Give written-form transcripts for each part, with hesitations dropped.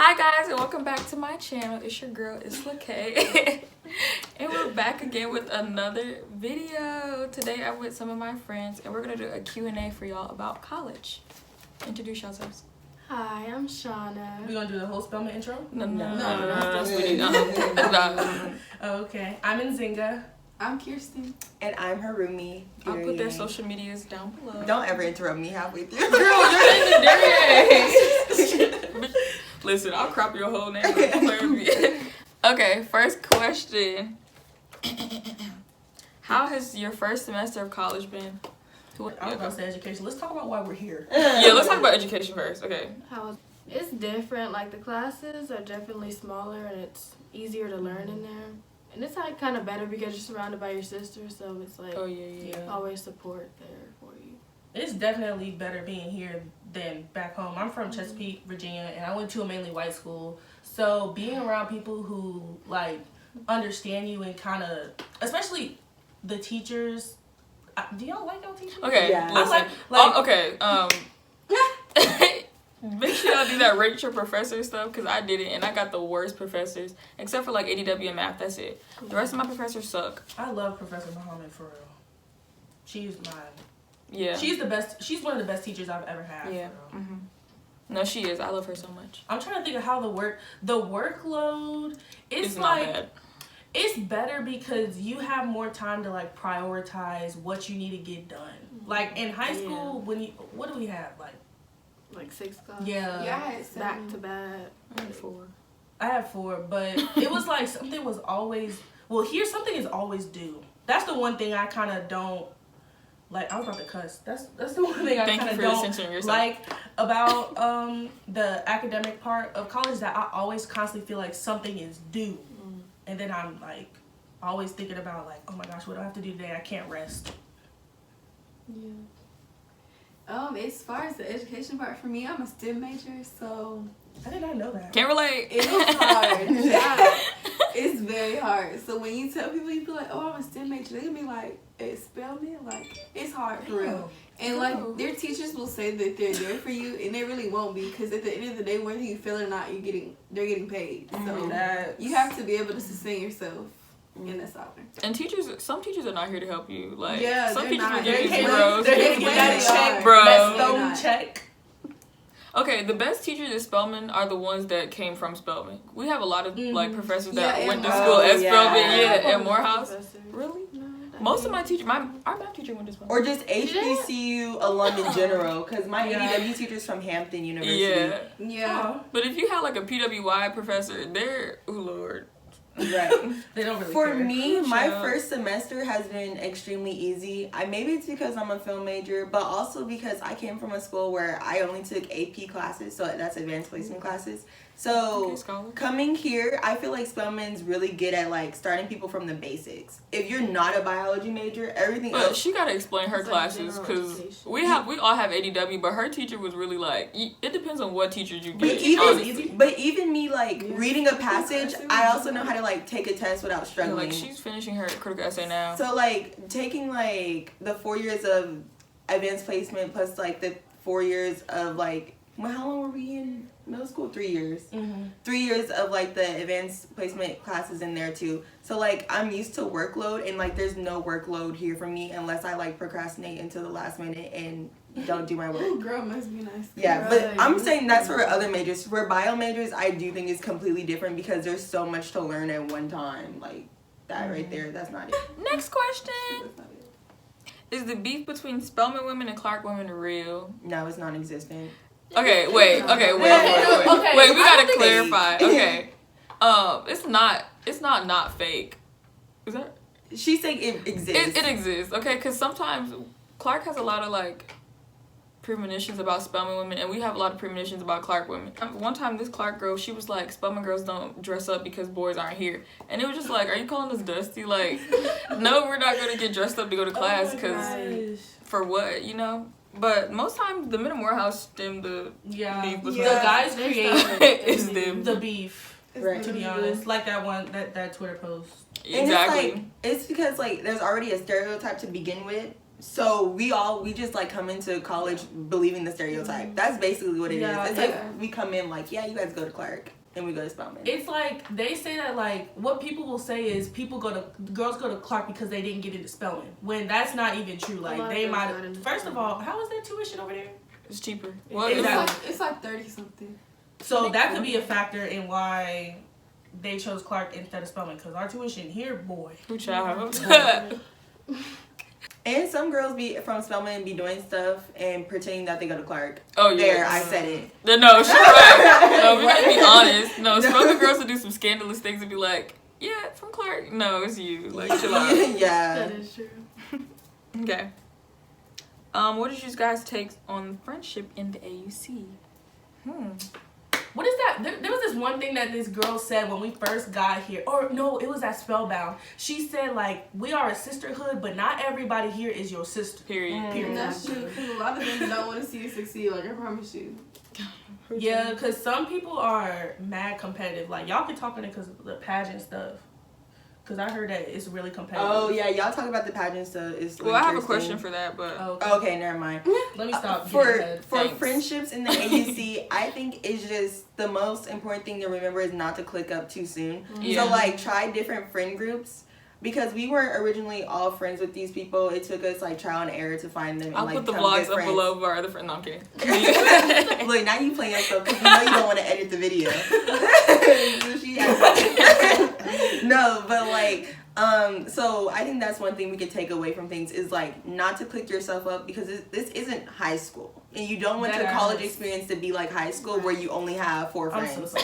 Hi guys, and welcome back to my channel. It's your girl, it's Lakay. And we're back again with another video. Today I'm with some of my friends and we're gonna do a Q&A for y'all about college. Introduce yourselves. Hi, I'm Shauna. We gonna do the whole Spelman intro? No. Okay, I'm Nzingha. I'm Cheirsten. And I'm her roomie. I'll put their Dariae. social medias down below. Don't ever interrupt me halfway through. Girl, you're in the Dariae. Listen, I'll crop your whole name. Okay, first question. How has your first semester of college been? I was about to say education. Let's talk about why we're here. Yeah, let's talk about education first. Okay. It's different. Like, the classes are definitely smaller and it's easier to learn in there. And it's like kind of better because you're surrounded by your sisters, so it's like always support there for you. It's definitely better being here than back home. I'm from Chesapeake, Virginia, and I went to a mainly white school. So being around people who like understand you and kind of, especially the teachers. Do y'all like y'all teachers? Okay, yeah. listen. Make sure y'all do that rate your professor stuff, because I did it and I got the worst professors, except for like ADW and math. That's it. The rest of my professors suck. I love Professor Muhammad for real. She's mine. Yeah. She's the best. She's one of the best teachers I've ever had. Yeah. For real. No, she is. I love her so much. I'm trying to think of how the workload. It's like not bad. it's better because you have more time to like prioritize what you need to get done. Like in high school, what do we have Like 6 classes. Yeah. Yeah, I had back to back. I had 4. I had 4, but it was like something was always something is always due. That's the one thing I kind of don't like. I was about to cuss. That's the one thing I kind of don't like about the academic part of college, that I always constantly feel like something is due, and then I'm like always thinking about like, oh my gosh, what do I have to do today? I can't rest. Yeah. As far as the education part, for me, I'm a STEM major, so I did not know that. Can't relate. it is hard. It's very hard. So when you tell people, you be like, "Oh, I'm a STEM major," they can be like, "It's Spelman." Like, it's hard for real. And like their teachers will say that they're there for you, and they really won't be, because at the end of the day, whether you feel it or not, they're getting paid. So you have to be able to sustain yourself. And that's out there. And some teachers are not here to help you. Like, yeah, some teachers will not. give you They're zeros. here to get that check, bro. That stone check. Okay, the best teachers at Spelman are the ones that came from Spelman. We have a lot of like professors that went to school at Spelman, and Morehouse. Really? No. Most of my teachers, our math teacher went to Spelman. Or just HBCU alum in general, because my ADW teacher's from Hampton University. Yeah. But if you had like a PWI professor, they're, oh Lord. Right. They don't really For care. me, my first semester has been extremely easy. Maybe it's because I'm a film major, but also because I came from a school where I only took AP classes, so that's advanced placement classes. So coming here, I feel like Spelman's really good at like starting people from the basics. If you're not a biology major, everything else. She gotta explain her classes, because we all have ADW, but her teacher was really like, it depends on what teachers you get. But even me like reading a passage, I also know how to like take a test without struggling. Like, she's finishing her critical essay now. So like taking like the 4 years of advanced placement plus like the 4 years of like, how long were we in middle school? 3 years. 3 years of like the advanced placement classes in there too. So like I'm used to workload, and like there's no workload here for me unless I like procrastinate until the last minute and don't do my work. Ooh, girl, must be nice. Yeah, but I'm saying that's for other majors. For bio majors, I do think it's completely different because there's so much to learn at one time. Like that right there, that's not it. Next question. Is the beef between Spelman women and Clark women real? No, it's non-existent. Okay, wait, we gotta clarify. Okay. It's not fake. Is that? She's saying it exists. It exists, okay? Because sometimes Clark has a lot of like premonitions about Spelman women, and we have a lot of premonitions about Clark women. One time, this Clark girl, she was like, Spelman girls don't dress up because boys aren't here. And it was just like, are you calling us dusty? Like, no, we're not going to get dressed up to go to class, because for what, you know? But most times, the men of Morehouse stem the beef. The guys created the beef, right? To be honest, like that Twitter post. Exactly. And it's because like there's already a stereotype to begin with So we just like come into college believing the stereotype. That's basically what it is. It's like we come in like, yeah, you guys go to Clark and we go to Spelman. It's like they say that like what people will say is girls go to Clark because they didn't get into Spelman, when that's not even true. Like they might. First of all, how is their tuition over there? It's cheaper. Well, it's like 30 something. So that could be a factor in why they chose Clark instead of Spelman, because our tuition here, boy. Who child? And some girls from Spelman be doing stuff and pretending that they go to Clark. Oh, yeah. There, I said it. No, she's right. No, we gotta be honest. No, Spelman girls will do some scandalous things and be like, yeah, from Clark. No, it's you. Like, chill out. Yeah. That is true. Okay. What did you guys take on friendship in the AUC? What is that? There was this one thing that this girl said when we first got here. Or no, it was at Spellbound. She said, like, we are a sisterhood, but not everybody here is your sister. Period. That's true. Because a lot of them don't want to see you succeed. Like, I promise you. Yeah, because some people are mad competitive. Like, y'all can talk on it because of the pageant stuff. Because I heard that it's really competitive. Oh, yeah. Y'all talk about the pageant stuff. Well, I have a question for that, but... Okay, never mind. Let me stop. For friendships in the AUC, I think it's just the most important thing to remember is not to click up too soon. Yeah. So, like, try different friend groups. Because we weren't originally all friends with these people. It took us, like, trial and error to find them. I'll put the vlogs up below of our other friends. No, I'm kidding. Look, now you playing yourself because you know you don't want to edit the video. No, but, like, so I think that's one thing we could take away from things is, like, not to click yourself up because this isn't high school. And you don't want your college experience to be like high school where you only have 4 friends.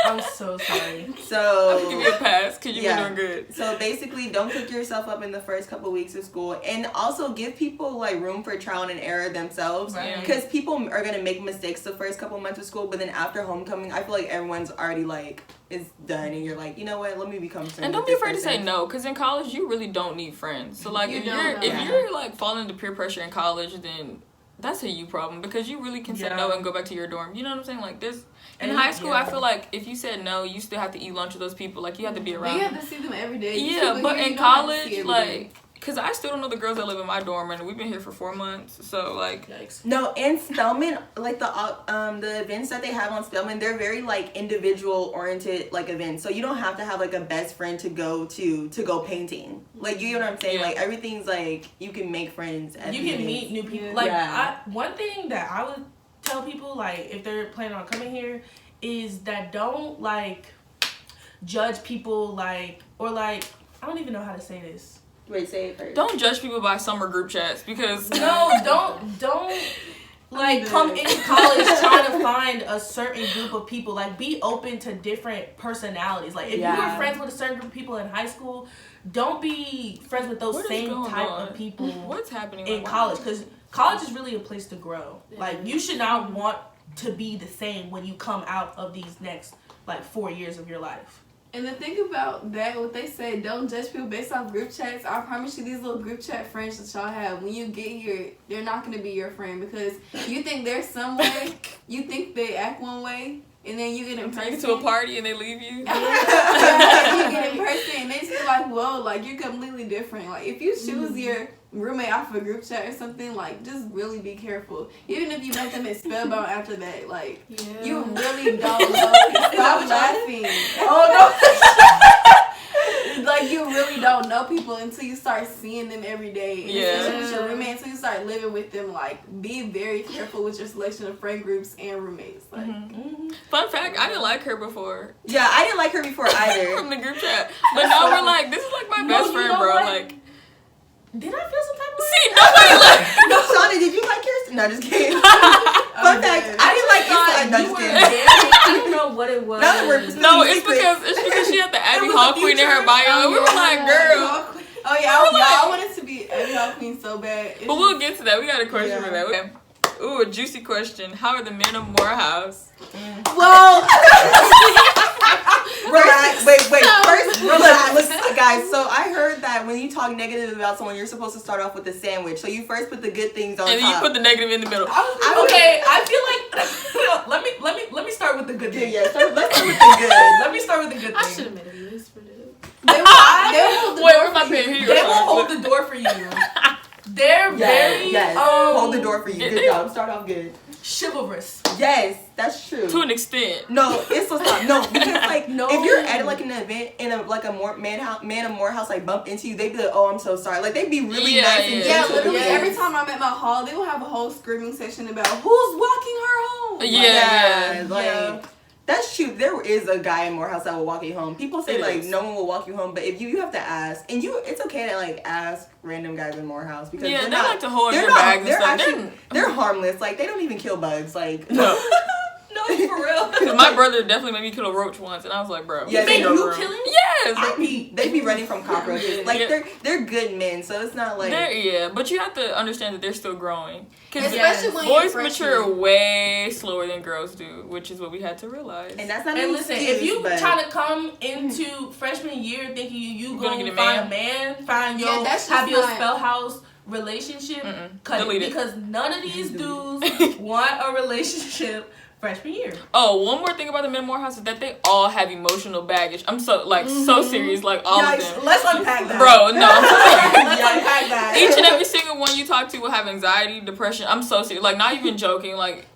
I'm so sorry. So I'll give you a pass because you've been doing good. So basically, don't click yourself up in the first couple weeks of school, and also give people like room for trial and error themselves. Because people are gonna make mistakes the first couple months of school, but then after homecoming, I feel like everyone's already like it's done, and you're like, you know what? Let me become friends. And don't be afraid to say no, because in college you really don't need friends. So like if you're like falling into peer pressure in college, then that's a you problem because you really can say no and go back to your dorm. You know what I'm saying? Like this in high school, I feel like if you said no, you still have to eat lunch with those people. Like you have to be around. You have to see them every day. Yeah, but in college, like, because I still don't know the girls that live in my dorm, and we've been here for 4 months. So like, yikes. No, and Spelman, like the events that they have on Spelman, they're very like individual oriented like events. So you don't have to have like a best friend to go painting. Like you know what I'm saying? Like everything's like you can make friends. You can meet new people. Like one thing that I would tell people like if they're planning on coming here is that don't like judge people like or like I don't even know how to say this. Wait, say it first. Don't judge people by summer group chats because don't like come into college trying to find a certain group of people. Like be open to different personalities. Like if you were friends with a certain group of people in high school, don't be friends with those same type of people. What's happening in college? Because college is really a place to grow. Like you should not want to be the same when you come out of these next like 4 years of your life. And the thing about that, what they say, don't judge people based off group chats. I promise you, these little group chat friends that y'all have, when you get here, they're not going to be your friend because you think they're some way, you think they act one way, and then you get in person. Take to a party and they leave you. You get in person and they just feel like, whoa, like you're completely different. Like if you choose your roommate off of a group chat or something, like just really be careful. Even if you met them at Spellbound after that, like you really don't know. Stop laughing. Oh no. Like you really don't know people until you start seeing them every day. And especially with your roommate, until you start living with them. Like be very careful with your selection of friend groups and roommates. Like fun fact, I didn't like her before. Yeah, I didn't like her before either. From the group chat. But now we're like, this is like my best friend, bro. Like did I feel some type of way? See, nobody like no, Shauna, did you like Cheirsten? No, just kidding. Fun fact, I didn't like Cheirsten. No, just kidding. I don't know what it was. No, it's because she had the Abby Hall Queen in her bio. We were like, girl. Oh yeah, I wanted to be Abby Hall Queen so bad. But we'll get to that. We got a question for that. Okay. Ooh, a juicy question. How are the men of Morehouse? Well, relax. Wait. First, relax. Listen, guys, so I heard that when you talk negative about someone, you're supposed to start off with a sandwich. So you first put the good things on top. And then you put the negative in the middle. Okay, I feel like let me start with the good thing. Yeah, let's start with the good. Let me start with the good thing. I should have made a list for this. They won't hold the door for you. They're very hold the door for you. Good job. Start off good. Chivalrous. Yes, that's true. To an extent. No, it's so stop. No, because like if you're at like an event and a man of Morehouse like bump into you, they'd be like, "Oh, I'm so sorry." Like they'd be really nice and gentle. Literally every time I'm at my hall, they will have a whole screaming section about who's walking her home. That's true. There is a guy in Morehouse that will walk you home. People say like no one will walk you home, but if you have to ask, and it's okay to like ask random guys in Morehouse because they like to hold your bags and stuff. They're harmless. Like they don't even kill bugs. Like no. No, for real. My brother definitely made me kill a roach once, and I was like, bro. Yeah, they do kill him? Yes. They be running from cockroaches. Like they're good men, so it's not like but you have to understand that they're still growing. Especially when boys mature way slower than girls do, which is what we had to realize. And that's not. And listen, if you try to come into freshman year thinking you gonna find a man, have your spell house relationship, cut it because none of these dudes want a relationship. Freshman year. Oh, one more thing about the men in Morehouse is that they all have emotional baggage. I'm so so serious, like all of them. Let's unpack that, bro. No, let's unpack that. Each and every single one you talk to will have anxiety, depression. I'm so serious, like not even joking, like.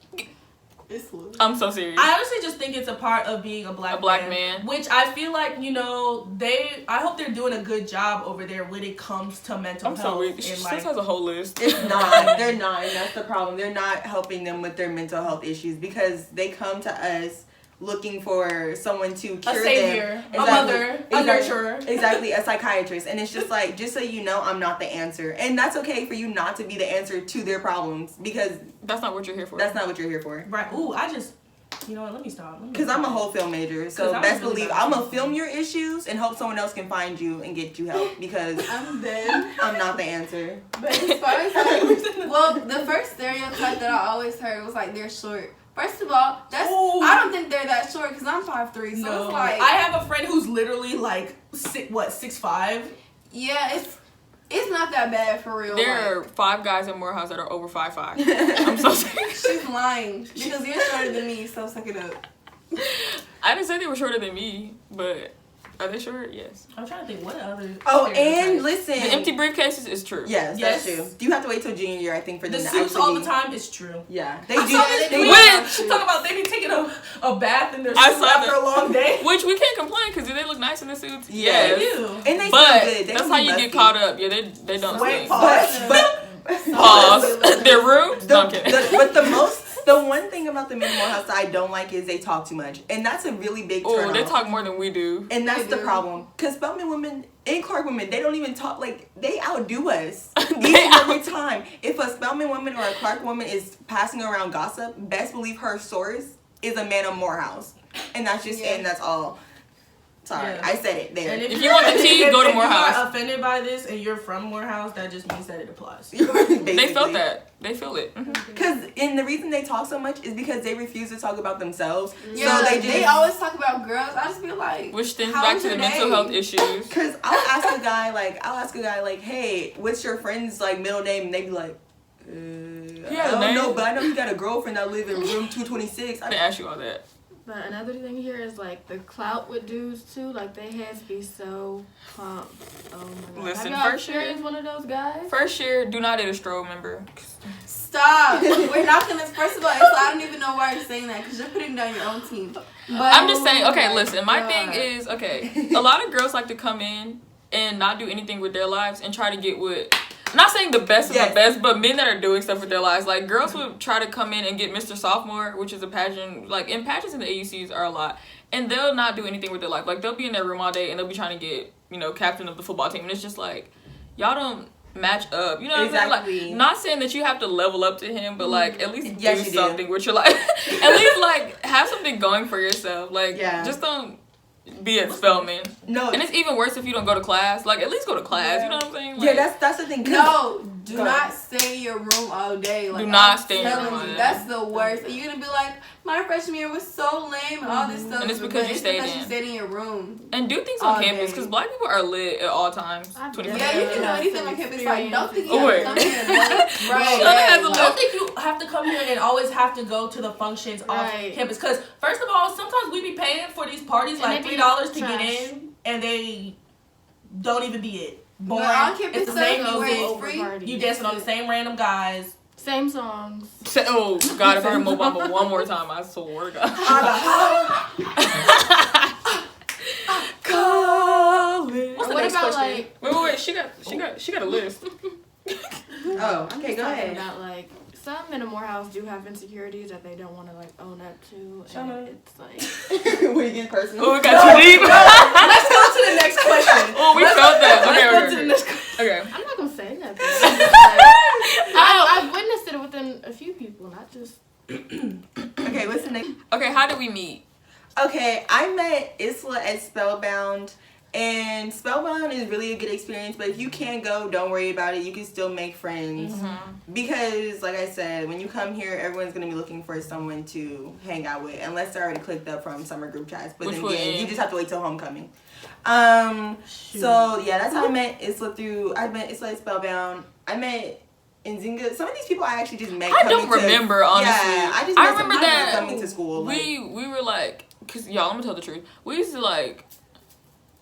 I'm so serious. I honestly just think it's a part of being a black man. Which I feel like, I hope they're doing a good job over there when it comes to mental health. So weak. She has a whole list. It's not. They're not, and that's the problem. They're not helping them with their mental health issues because they come to us looking for someone to cure a savior, them. A mother, a nurturer. Exactly, a psychiatrist. And it's just like, just so you know, I'm not the answer. And that's okay for you not to be the answer to their problems because that's not what you're here for. That's not what you're here for. Right. Ooh, you know what, let me stop. Because I'm a whole film major, so best believe I'm going to film your issues and hope someone else can find you and get you help because I'm dead. I'm not the answer. But as far as the first stereotype that I always heard was like they're short. First of all, I don't think they're that short because I'm 5'3", so it's like I have a friend who's literally like 6'5". Yeah, it's not that bad for real. There are 5 guys in Morehouse that are over 5'5". I'm so serious. She's lying because you're shorter than me, so suck it up. I didn't say they were shorter than me, but are they short? Yes. I'm trying to think what other. Oh, and listen, the empty briefcases is true. Yes, that's true. You have to wait till junior year, I think, for them the to suits all the time is true. Yeah, they talk about they be taking a bath in their suits after a long day, which we can't complain because they look nice in the suits. Yeah, they do. And they but smell good. That's how you get caught up. Yeah, they don't. Wait, but pause. They're rude. The one thing about the men in Morehouse that I don't like is they talk too much. And that's a really big turn off. They talk more than we do. And that's the problem. Because Spelman women and Clark women, they don't even talk, like, they outdo us. Each and every time. If a Spelman woman or a Clark woman is passing around gossip, best believe her source is a man of Morehouse. And that's just it, and that's all. Sorry, I said it there. And if you want the tea, go to Morehouse. If you are offended by this and you're from Morehouse, that just means that it applies. They felt that. They feel it. And the reason they talk so much is because they refuse to talk about themselves. Yeah, so they always talk about girls. I just feel like, which stems back to the mental health issues. Because I'll ask a guy like, hey, what's your friend's like middle name? And they be like, I don't know, but I know you got a girlfriend that live in room 226. I didn't ask you all that. But another thing here is like the clout with dudes too. Like they heads be so pumped. Oh my god! Listen, have y'all experienced one of those guys? First year, do not date a strobe member. Stop. We're not gonna. First of all, I don't even know why you're saying that because you're putting down your own team. But I'm just saying. Okay, listen. My thing is a lot of girls like to come in and not do anything with their lives and try to get with. I'm not saying the best of the best, but men that are doing stuff with their lives. Like, girls would try to come in and get Mr. Sophomore, which is a pageant. Like, and pageants in the AUCs are a lot. And they'll not do anything with their life. Like, they'll be in their room all day, and they'll be trying to get, captain of the football team. And it's just like, y'all don't match up. You know what I'm saying? Like, not saying that you have to level up to him, but, like, at least do something with your life. At least, like, have something going for yourself. Like, just don't be at Spelman. No. And it's even worse if you don't go to class. Like, at least go to class. You know what I'm saying? Like, that's the thing. No, do not stay in your room all day. Like, do not stay in your room all day. That's the worst. And you're going to be like, my freshman year was so lame and all this stuff. And it's because you stayed in your room. And do things on campus, because black people are lit at all times. 24/7. Yeah, you can do anything on campus. Like, don't think you have to come here. Right. Don't think you have to come here and always have to go to the functions off campus. Because, first of all, sometimes we be paying for these parties like $3 to get in, and they don't even be it. boring. It's the same music. You dancing on the same random guys. Same songs. Oh God! If I heard Mo Bamba one more time, I swear to God. What's what about question? Wait. She got a list. Oh, okay. Go ahead. About like some in a Morehouse do have insecurities that they don't want to like own up to, and it's like we get personal. Oh, we got too deep. Let's go to the next question. Oh, we felt that. Let's go to the next question. Okay. I'm not gonna say nothing. I've witnessed it within a few people, not just. Okay, what's the next? Okay, how did we meet? Okay, I met Isla at Spellbound, and Spellbound is really a good experience, but if you can't go, don't worry about it. You can still make friends. Mm-hmm. Because, like I said, when you come here, everyone's going to be looking for someone to hang out with, unless they're already clicked up from summer group chats. But then again, you just have to wait till homecoming. So, yeah, that's how I met Isla I met Isla at Spellbound. I met Nzingha. Some of these people I actually just met. I don't remember, honestly. Yeah, I remember that coming to school. We were like, cause y'all, I'm gonna tell the truth. We used to like,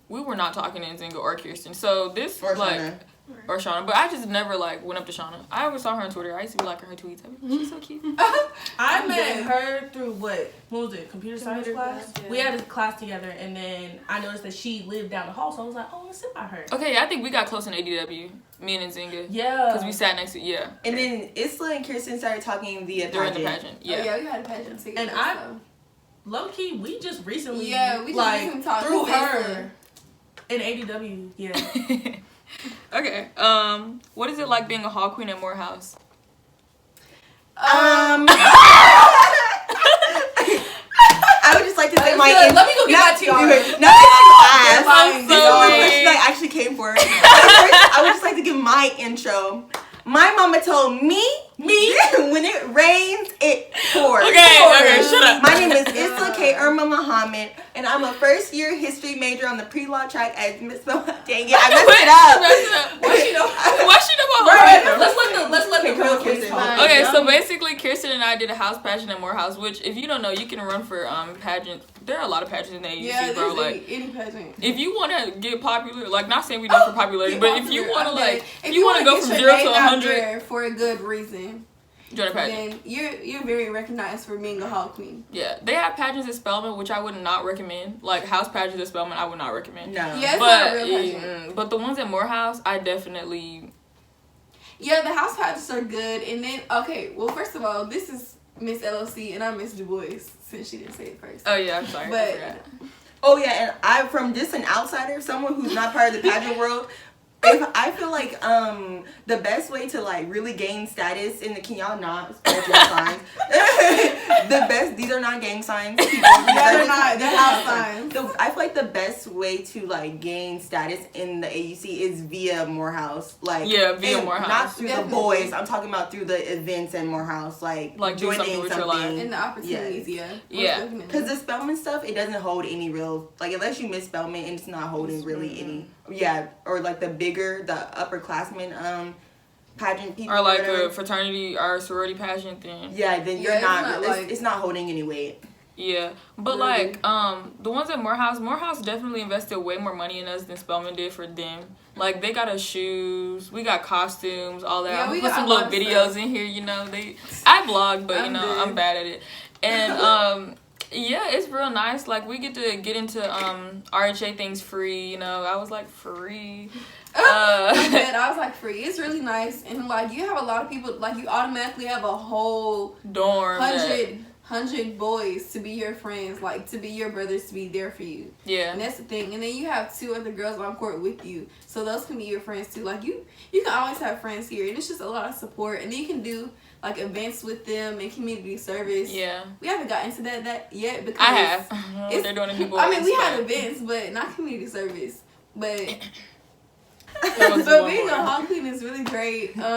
we were not talking to Nzingha or Cheirsten. So this Shauna. Or Shauna, but I just never like went up to Shauna. I always saw her on Twitter. I used to be liking her tweets. She's so cute. I met her through what was it? Computer science class. Yeah. We had a class together, and then I noticed that she lived down the hall, so I was like, "Oh, let's sit by her." Okay, yeah, I think we got close in ADW. Me and Nzingha. Yeah, because we sat next to And then Isla and Cheirsten started talking via during the pageant. Yeah, yeah, we had a pageant together. And low key, we just recently we just recently talked through her in ADW. Yeah. Okay. What is it like being a hall queen at Morehouse? I would just like to say let me go get my tiara. Now that you asked, I'm this is the question I actually came for. I would just like to give my intro. My mama told me when it rains, it pours. Okay, shut up. My name is Isla K. Irma Muhammad, and I'm a first-year history major on the pre-law track at Miss Spelman. Dang it, I messed it up. Why she know about Let's let the real kids talk. Okay, so basically, Cheirsten and I did a house pageant at Morehouse, which, if you don't know, you can run for pageant. There are a lot of pageants in the AUC, bro. Like any pageant. If you want to get popular, like not saying we do it for popularity, but if you want to if you want to go from 0 to 100 for a good reason, join a pageant. Then you're very recognized for being a hall queen. Yeah, they have pageants at Spelman, which I would not recommend. Like house pageants at Spelman, I would not recommend. No, yeah, it's not a real pageant. But the ones at Morehouse, I definitely. Yeah, the house pageants are good, and then well, first of all, this is Miss LOC and I'm Miss Du Bois, since she didn't say it first. Oh yeah, I'm sorry. But oh yeah, and I'm from just an outsider, someone who's not part of the pageant world. I feel like the best way to like really gain status in the can y'all not gang signs? These are not gang signs. They're not. They're house signs. I feel like the best way to like gain status in the AUC is via Morehouse. Like via Morehouse. Not through the boys. I'm talking about through the events in Morehouse. Like joining something. And the opportunities, yeah. Because the Spelman stuff, it doesn't hold any real like unless you miss Spelman, and it's not holding really any. Yeah, or like the upperclassmen pageant people. Or like a fraternity or sorority pageant thing. Yeah, then you're it's not holding any weight. Yeah, but like the ones at Morehouse definitely invested way more money in us than Spelman did for them. Like they got us shoes, we got costumes, all that. Yeah, we put some little videos in here, I vlog, but I'm bad at it. And yeah, it's real nice. Like we get to get into RHA things free, I was like free. I was like free. It's really nice, and like you have a lot of people. Like you automatically have a whole dorm, 100 boys to be your friends, like to be your brothers, to be there for you. Yeah, and that's the thing. And then you have 2 other girls on court with you, so those can be your friends too. Like you can always have friends here, and it's just a lot of support. And then you can do like events with them and community service. Yeah, we haven't got into that yet because I have. They're doing a people. I mean, we had events, but not community service. But being a hall queen is really great.